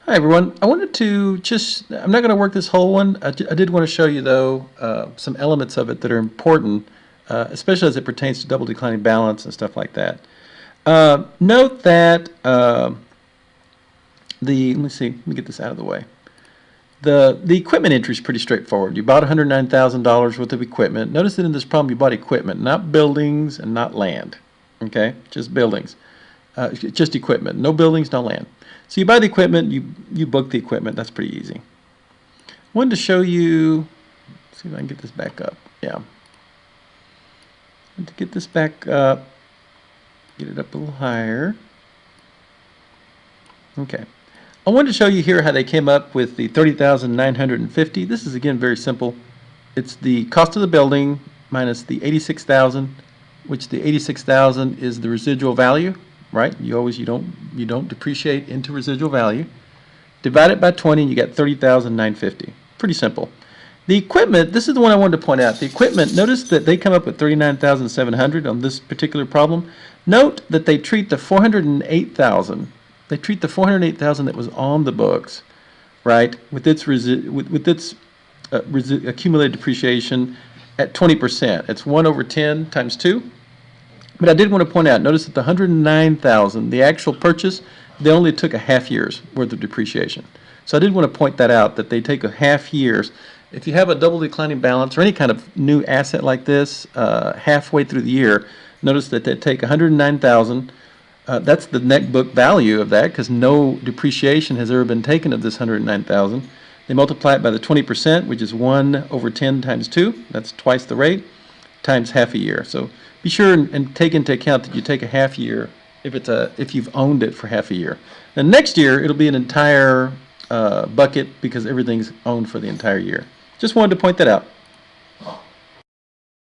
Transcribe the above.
Hi everyone. I wanted to I'm not going to work this whole one. I did want to show you though some elements of it that are important, especially as it pertains to double declining balance and stuff like that. Note that let me see, let me get this out of the way. The equipment entry is pretty straightforward. You bought $109,000 worth of equipment. Notice that in this problem you bought equipment, not buildings and not land. Okay, just buildings, just equipment. No buildings, no land. So you buy the equipment, you book the equipment. That's pretty easy. Wanted to show you. See if I can get this back up. Yeah. To get this back up, get it up a little higher. Okay. I wanted to show you here how they came up with the 30,950. This is again very simple. It's the cost of the building minus the 86,000, which the 86,000 is the residual value, right? You don't depreciate into residual value. Divide it by 20 and you get 30,950. Pretty simple. The equipment, this is the one I wanted to point out. The equipment, notice that they come up with 39,700 on this particular problem. Note that they treat the 408,000. They treat the 408,000 that was on the books, right, with its accumulated depreciation at 20%. It's 1 over 10 times 2. But I did want to point out, notice that the 109,000, the actual purchase, they only took a half year's worth of depreciation. So I did want to point that out, that they take a half year's. If you have a double declining balance or any kind of new asset like this halfway through the year, notice that they take 109,000. That's the net book value of that because no depreciation has ever been taken of this 109,000. They multiply it by the 20%, which is 1 over 10 times 2. That's twice the rate, times half a year. So be sure and take into account that you take a half year if you've owned it for half a year. Then next year it'll be an entire bucket because everything's owned for the entire year. Just wanted to point that out.